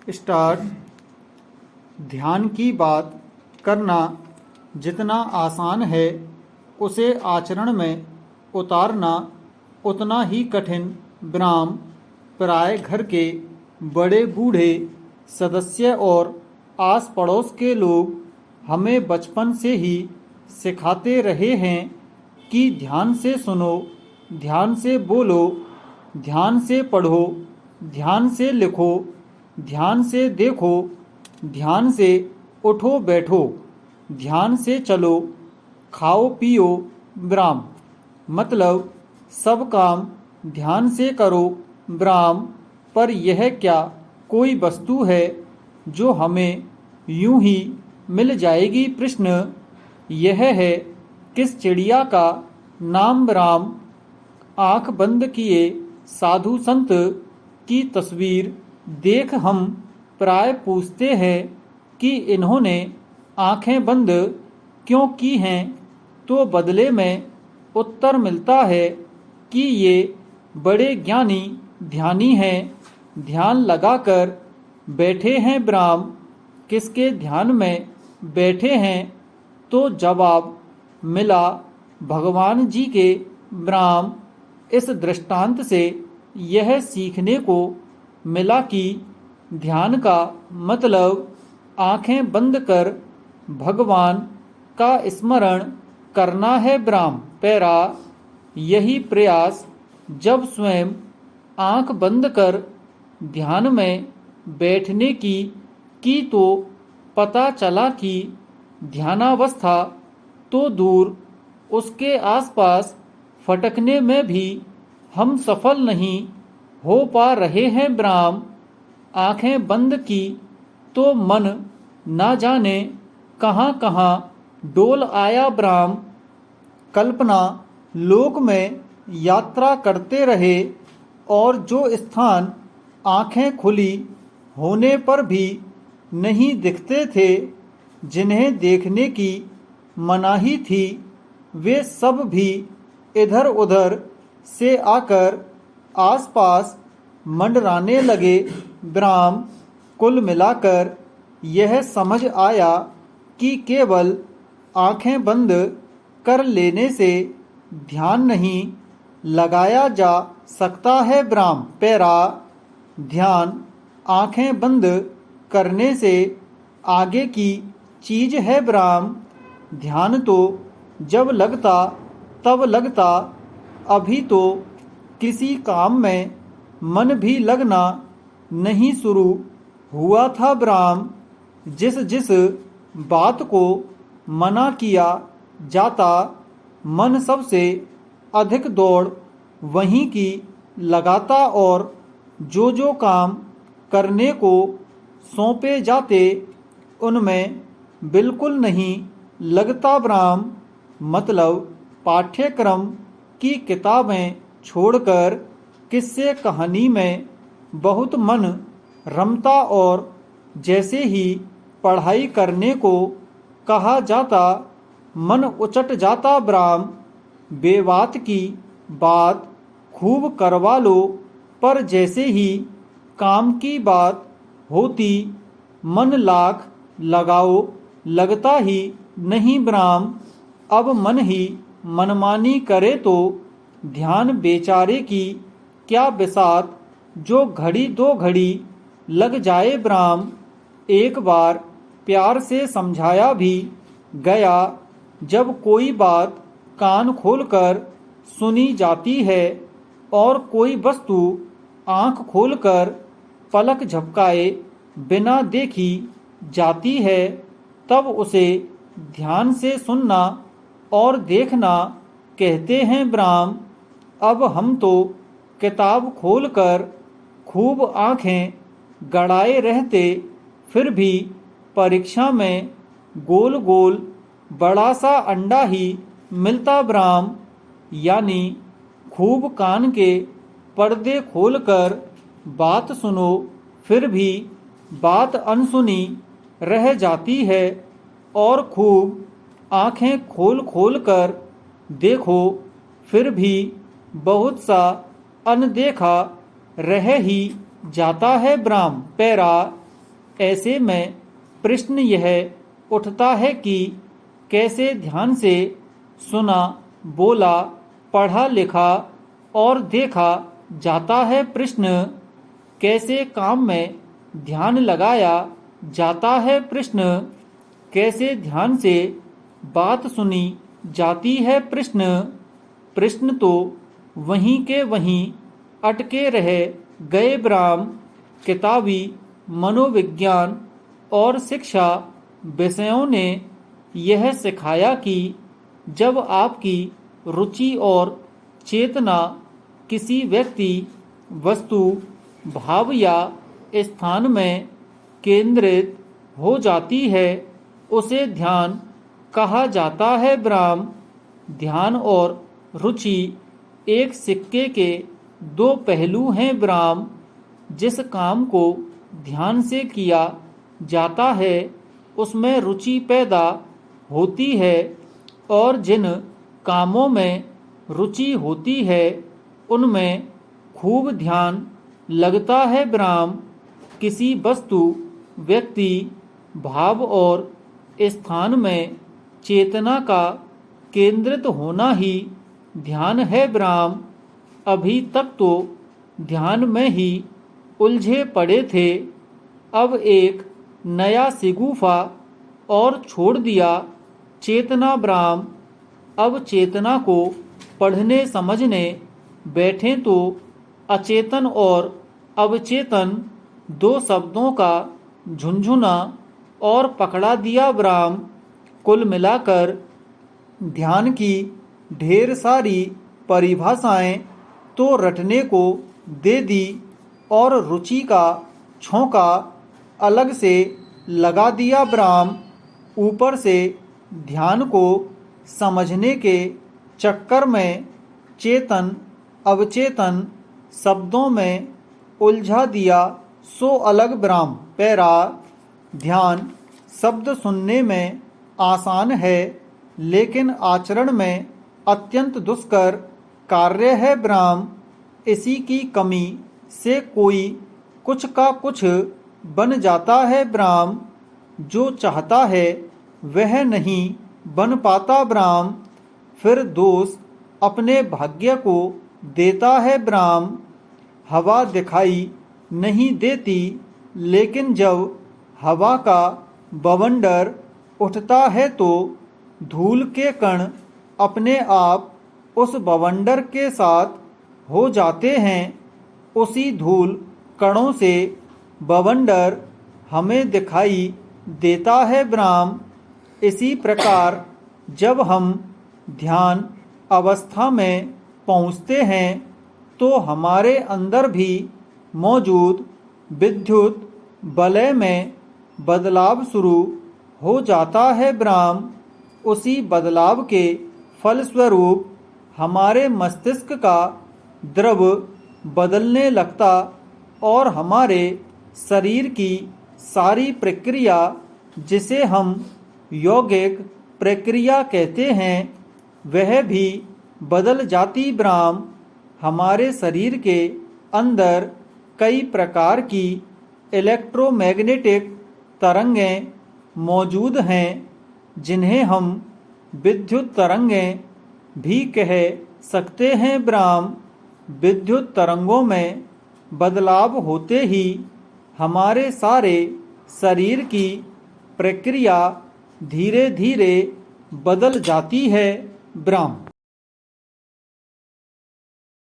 Start. ध्यान की बात करना जितना आसान है, उसे आचरण में उतारना उतना ही कठिन। ब्राह्म प्राय घर के बड़े बूढ़े सदस्य और आस पड़ोस के लोग हमें बचपन से ही सिखाते रहे हैं कि ध्यान से सुनो, ध्यान से बोलो, ध्यान से पढ़ो, ध्यान से लिखो, ध्यान से देखो, ध्यान से उठो बैठो, ध्यान से चलो, खाओ पियो। ब्राह्म मतलब सब काम ध्यान से करो। ब्राह्म पर यह क्या कोई वस्तु है जो हमें यूं ही मिल जाएगी? प्रश्न यह है, किस चिड़िया का नाम ब्राह्म? आंख बंद किए साधु संत की तस्वीर देख हम प्राय पूछते हैं कि इन्होंने आंखें बंद क्यों की हैं, तो बदले में उत्तर मिलता है कि ये बड़े ज्ञानी ध्यानी हैं, ध्यान लगाकर बैठे हैं। ब्राह्म किसके ध्यान में बैठे हैं? तो जवाब मिला भगवान जी के। ब्राह्म इस दृष्टांत से यह सीखने को मिला कि ध्यान का मतलब आंखें बंद कर भगवान का स्मरण करना है। ब्राह्म पैरा यही प्रयास जब स्वयं आंख बंद कर ध्यान में बैठने की तो पता चला कि ध्यानावस्था तो दूर, उसके आसपास फटकने में भी हम सफल नहीं हो पा रहे हैं। ब्राह्म आंखें बंद की तो मन ना जाने कहाँ कहाँ डोल आया। ब्राह्म कल्पना लोक में यात्रा करते रहे और जो स्थान आंखें खुली होने पर भी नहीं दिखते थे, जिन्हें देखने की मनाही थी, वे सब भी इधर उधर से आकर आसपास मंडराने लगे। ब्राह्म कुल मिलाकर यह समझ आया कि केवल आंखें बंद कर लेने से ध्यान नहीं लगाया जा सकता है। ब्राह्म पैरा ध्यान आंखें बंद करने से आगे की चीज है। ब्राह्म ध्यान तो जब लगता तब लगता, अभी तो किसी काम में मन भी लगना नहीं शुरू हुआ था। ब्राह्म जिस जिस बात को मना किया जाता, मन सबसे अधिक दौड़ वहीं की लगाता और जो जो काम करने को सौंपे जाते उनमें बिल्कुल नहीं लगता। ब्राह्म मतलब पाठ्यक्रम की किताबें छोड़कर किस्से कहानी में बहुत मन रमता और जैसे ही पढ़ाई करने को कहा जाता, मन उचट जाता। ब्राह्म बेबात की बात खूब करवा लो, पर जैसे ही काम की बात होती, मन लाख लगाओ लगता ही नहीं। ब्राह्म अब मन ही मनमानी करे तो ध्यान बेचारे की क्या बिसात जो घड़ी दो घड़ी लग जाए। ब्राह्म एक बार प्यार से समझाया भी गया, जब कोई बात कान खोलकर सुनी जाती है और कोई वस्तु आंख खोलकर पलक झपकाए बिना देखी जाती है, तब उसे ध्यान से सुनना और देखना कहते हैं। ब्राह्म अब हम तो किताब खोलकर खूब आंखें गड़ाए रहते, फिर भी परीक्षा में गोल गोल बड़ा सा अंडा ही मिलता। ब्राह्म यानी खूब कान के पर्दे खोलकर बात सुनो, फिर भी बात अनसुनी रह जाती है, और खूब आंखें खोल खोल कर देखो, फिर भी बहुत सा अनदेखा रह ही जाता है। ब्राह्म पैरा ऐसे में प्रश्न यह उठता है कि कैसे ध्यान से सुना, बोला, पढ़ा लिखा और देखा जाता है। प्रश्न कैसे काम में ध्यान लगाया जाता है। प्रश्न कैसे ध्यान से बात सुनी जाती है। प्रश्न तो वहीं के वहीं अटके रह गए। ब्राह्म किताबी मनोविज्ञान और शिक्षा विषयों ने यह सिखाया कि जब आपकी रुचि और चेतना किसी व्यक्ति, वस्तु, भाव या स्थान में केंद्रित हो जाती है, उसे ध्यान कहा जाता है। ब्राह्म ध्यान और रुचि एक सिक्के के दो पहलू हैं। ब्राह्म जिस काम को ध्यान से किया जाता है उसमें रुचि पैदा होती है और जिन कामों में रुचि होती है उनमें खूब ध्यान लगता है। ब्राह्म किसी वस्तु, व्यक्ति, भाव और स्थान में चेतना का केंद्रित होना ही ध्यान है। ब्राह्म अभी तक तो ध्यान में ही उलझे पड़े थे, अब एक नया सिगुफा और छोड़ दिया, चेतना। ब्राह्म अब चेतना को पढ़ने समझने बैठे तो अचेतन और अवचेतन दो शब्दों का झुंझुना और पकड़ा दिया। ब्राह्म कुल मिलाकर ध्यान की ढेर सारी परिभाषाएं तो रटने को दे दी और रुचि का छौंका अलग से लगा दिया। ब्राह्म ऊपर से ध्यान को समझने के चक्कर में चेतन अवचेतन शब्दों में उलझा दिया, सो अलग ब्राह्म। पैरा ध्यान शब्द सुनने में आसान है लेकिन आचरण में अत्यंत दुष्कर कार्य है। ब्राह्म इसी की कमी से कोई कुछ का कुछ बन जाता है। ब्राह्म जो चाहता है वह नहीं बन पाता। ब्राह्म फिर दोष अपने भाग्य को देता है। ब्राह्म हवा दिखाई नहीं देती लेकिन जब हवा का बवंडर उठता है तो धूल के कण अपने आप उस बवंडर के साथ हो जाते हैं। उसी धूल कणों से बवंडर हमें दिखाई देता है। ब्राह्म इसी प्रकार जब हम ध्यान अवस्था में पहुँचते हैं तो हमारे अंदर भी मौजूद विद्युत वलय में बदलाव शुरू हो जाता है। ब्राह्म उसी बदलाव के फलस्वरूप हमारे मस्तिष्क का द्रव बदलने लगता और हमारे शरीर की सारी प्रक्रिया, जिसे हम यौगिक प्रक्रिया कहते हैं, वह भी बदल जाती। ब्राह्म हमारे शरीर के अंदर कई प्रकार की इलेक्ट्रोमैग्नेटिक तरंगें मौजूद हैं जिन्हें हम विद्युत तरंगें भी कह सकते हैं। ब्राह्म विद्युत तरंगों में बदलाव होते ही हमारे सारे शरीर की प्रक्रिया धीरे धीरे बदल जाती है। ब्राह्म